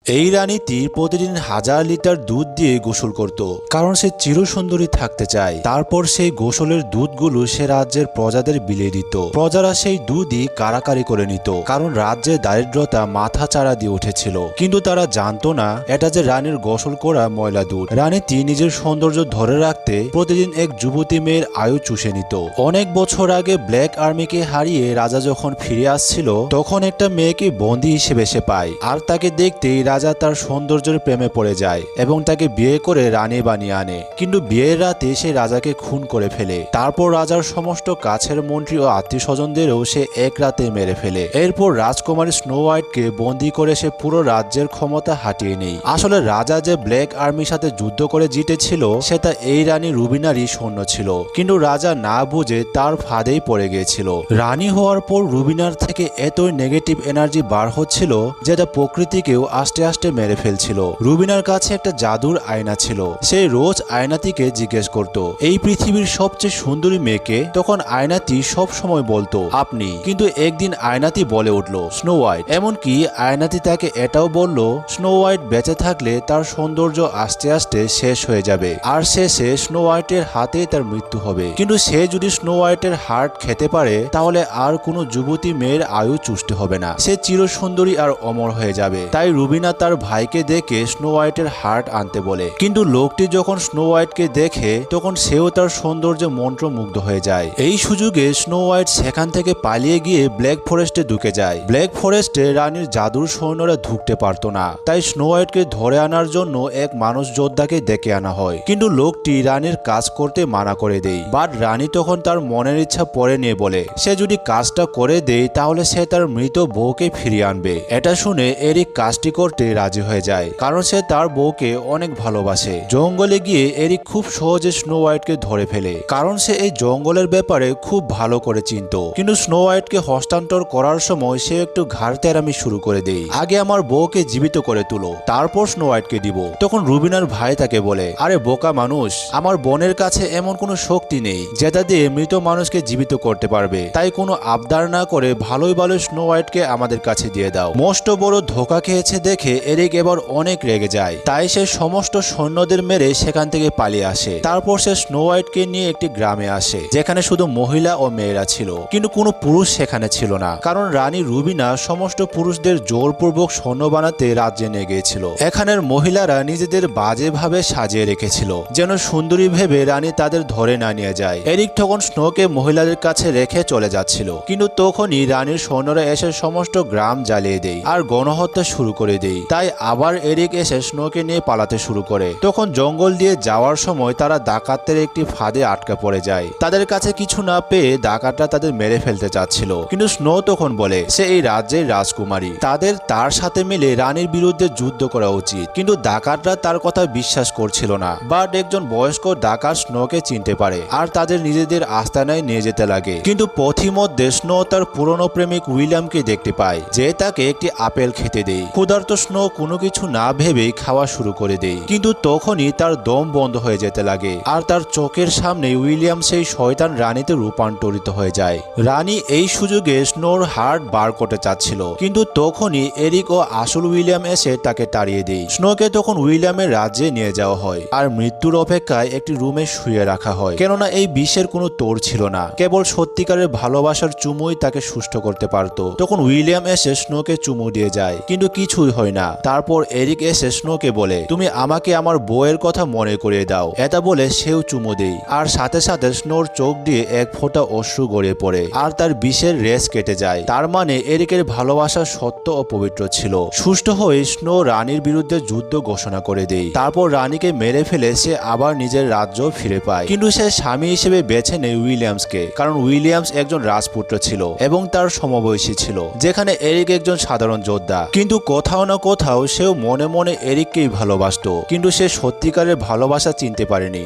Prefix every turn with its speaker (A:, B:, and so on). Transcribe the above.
A: এই রানীটি প্রতিদিন হাজার লিটার দুধ দিয়ে গোসল করত, কারণ সে চিরসুন্দরী থাকতে চায়। তারপর সেই গোসলের দুধগুলো সে রাজ্যের প্রজাদের বিলিয়ে দিত। প্রজারা সেই দুধই কারাকারি করে নিত, কারণ রাজ্যের দারিদ্রতা মাথা চাড়া দিয়ে উঠেছিল। কিন্তু তারা জানতো না এটা যে রানীর গোসল করা ময়লা দুধ। রানীটি নিজের সৌন্দর্য ধরে রাখতে প্রতিদিন এক যুবতী মেয়ের আয়ু চুষে নিত। অনেক বছর আগে ব্ল্যাক আর্মিকে হারিয়ে রাজা যখন ফিরে আসছিল, তখন একটা মেয়েকে বন্দী হিসেবে সে পায়, আর তাকে দেখতেই রাজা তার সৌন্দর্যের প্রেমে পড়ে যায় এবং তাকে বিয়ে করে রানী বানিয়ে আনে। কিন্তু বিয়ের রাতে সে রাজাকে খুন করে ফেলে। তারপর রাজার সমস্ত কাছের মন্ত্রী ও আত্মীয় স্বজনদেরও সে এক রাতে মেরে ফেলে। এরপর রাজকুমারী স্নো হোয়াইটকে বন্দী করে সে পুরো রাজ্যের ক্ষমতা হাতিয়ে নেয়। আসলে রাজা যে ব্ল্যাক আর্মির সাথে যুদ্ধ করে জিতেছিল, সেটা এই রানী রুবিনারই সৈন্য ছিল। কিন্তু রাজা না বুঝে তার ফাঁদেই পড়ে গিয়েছিল। রানী হওয়ার পর রুবিনার থেকে এতই নেগেটিভ এনার্জি বার হচ্ছিল, যেটা প্রকৃতিকেও আস্তে আস্তে মেরে ফেলছিল। রুবিনার কাছে একটা জাদুর আয়না ছিল। সে রোজ আয়নাটিকে জিজ্ঞেস করত, এই পৃথিবীর সবচেয়ে সুন্দরী মেয়েকে? তখন আয়নাটি সব সময় বলতো, আপনি। কিন্তু একদিন আয়নাটি বলে উঠল, স্নো হোয়াইট। এমনকি আয়নাটি তাকে এটাও বলল, স্নো হোয়াইট বেঁচে থাকলে তার সৌন্দর্য আস্তে আস্তে শেষ হয়ে যাবে, আর শেষে স্নো হোয়াইটের হাতে তার মৃত্যু হবে। কিন্তু সে যদি স্নো হোয়াইটের হার্ট খেতে পারে, তাহলে আর কোনো যুবতী মেয়ের আয়ু চুষতে হবে না। সে চিরসুন্দরী আর অমর হয়ে যাবে। তাই রুবিনা তার ভাইকে দেখে স্নো হোয়াইটের হার্ট আনতে বলে। কিন্তু লোকটি যখন স্নো হোয়াইটকে দেখে, তখন সেও তার সৌন্দর্যে মন্ত্রমুগ্ধ হয়ে যায়। এই সুযোগে স্নো হোয়াইট সেখান থেকে পালিয়ে গিয়ে ব্ল্যাক ফরেস্টে ঢুকে যায়। ব্ল্যাক ফরেস্টে রানীর জাদুর সৈন্যরা ঢুকতে পারতো না, তাই স্নো হোয়াইটকে ধরে আনার জন্য এক মানুষ যোদ্ধাকে ডেকে আনা হয়। কিন্তু লোকটি রানীর কাজ করতে মানা করে দেয়। বাট রানী তখন তার মনের ইচ্ছা পরে নিয়ে বলে, সে যদি কাজটা করে দেয়, তাহলে সে তার মৃত বউকে ফিরিয়ে আনবে। এটা শুনে এরিক কাজটি করতে রাজি হয়ে যায়, কারণ সে তার বউকে অনেক ভালোবাসে। জঙ্গলে গিয়ে এরিক খুব সহজে স্নো হোয়াইটকে ধরে ফেলে, কারণ সে এই জঙ্গলের ব্যাপারে খুব ভালো করে চিনত। কিন্তু স্নো হোয়াইটকে হস্তান্তর করার সময় সে একটু ঘাড় তেরামি শুরু করে দেয়। আগে আমার বউকে জীবিত করে তুলো, তারপর স্নো হোয়াইটকে দিব। তখন রুবিনার ভাই তাকে বলে, আরে বোকা মানুষ, আমার বোনের কাছে এমন কোনো শক্তি নেই যেটা দিয়ে মৃত মানুষকে জীবিত করতে পারবে। তাই কোনো আবদার না করে ভালোই ভালো স্নো হোয়াইটকে আমাদের কাছে দিয়ে দাও। মস্ত বড় ধোকা খেয়েছে দেখে এরিক এবার অনেক রেগে যায়। তাই সে সমস্ত সৈন্যদের মেরে সেখান থেকে পালিয়ে আসে। তারপর সে স্নো হোয়াইটকে নিয়ে একটি গ্রামে আসে, যেখানে শুধু মহিলা ও মেয়েরা ছিল, কিন্তু কোনো পুরুষ সেখানে ছিল না, কারণ রানী রুবিনা সমস্ত পুরুষদের জোরপূর্বক সৈন্য বানাতে রাজ্যে নিয়ে গিয়েছিল। এখানের মহিলারা নিজেদের বাজেভাবে সাজিয়ে রেখেছিল, যেন সুন্দরী ভেবে রানী তাদের ধরে না নিয়ে যায়। এরিক তখন স্নোকে মহিলাদের কাছে রেখে চলে যাচ্ছিল, কিন্তু তখনই রানীর সৈন্যরা এসে সমস্ত গ্রাম জ্বালিয়ে দেয় আর গণহত্যা শুরু করে দেয়। তাই আবার এরিক এসে স্নোকে নিয়ে পালাতে শুরু করে। তখন জঙ্গল দিয়ে যাওয়ার সময় তারা ডাকাতদের একটি ফাঁদে আটকা পড়ে যায়। তাদের কাছে কিছু না পেয়ে ডাকাতরা তাদের মেরে ফেলতে চাচ্ছিল, কিন্তু স্নো তখন বলে সে এই রাজ্যের রাজকুমারী, তাদের তার সাথে মিলে রানীর বিরুদ্ধে যুদ্ধ করা উচিত। কিন্তু ডাকাতরা তার কথা বিশ্বাস করছিল না। বাট একজন বয়স্ক ডাকাত স্নোকে চিনতে পারে আর তাদের নিজেদের আস্তানায় নিয়ে যেতে লাগে। কিন্তু পথিমধ্যে স্নো তার পুরনো প্রেমিক উইলিয়ামকে দেখতে পায়, যে তাকে একটি আপেল খেতে দেয়। ক্ষুধার্ত স্নো কোনো কিছু না ভেবেই খাওয়া শুরু করে দেয়। কিন্তু তখনই তার দম বন্ধ হয়ে যেতে লাগে, আর তার চোখের সামনে উইলিয়াম সেই শয়তান রানীতে রূপান্তরিত হয়ে যায়। রানী এই সুযোগে স্নোর হার্ট বার করতে চাচ্ছিল, কিন্তু তখনই এরিক ও আসল উইলিয়াম এসে তাকে তাড়িয়ে দেয়। স্নোকে তখন উইলিয়ামের রাজ্যে নিয়ে যাওয়া হয় আর মৃত্যুর অপেক্ষায় একটি রুমে শুয়ে রাখা হয়, কেননা এই বিশ্বের কোনো তোড় ছিল না। কেবল সত্যিকারের ভালোবাসার চুমুই তাকে সুস্থ করতে পারত। তখন উইলিয়াম এসে স্নোকে চুমু দিয়ে যায়, কিন্তু কিছুই হয় না। তারপর এরিক এসে স্নোকে বলে, তুমি আমাকে আমার বউয়ের কথা মনে করিয়ে দাও। এটা বলে সেও চুমু দেয়, আর সাথে সাথে স্নোর চোখ দিয়ে এক ফোঁটা অশ্রু গড়িয়ে পড়ে আর তার বিষের রেশ কেটে যায়। তার মানে এরিকের ভালোবাসা সত্য ও পবিত্র ছিল। সুস্থ হয়ে স্নো রানীর বিরুদ্ধে যুদ্ধ ঘোষণা করে দেয়। তারপর রানীকে মেরে ফেলে সে আবার নিজের রাজ্য ফিরে পায়। কিন্তু সে স্বামী হিসেবে বেছে নেয় উইলিয়ামসকে, কারণ উইলিয়ামস একজন রাজপুত্র ছিল এবং তার সমবয়সী ছিল, যেখানে এরিক একজন সাধারণ যোদ্ধা। কিন্তু কোথাও না কোথাও সেও মনে মনে এরিককেই ভালোবাসতো, কিন্তু সে সত্যিকারের ভালোবাসা চিনতে পারেনি।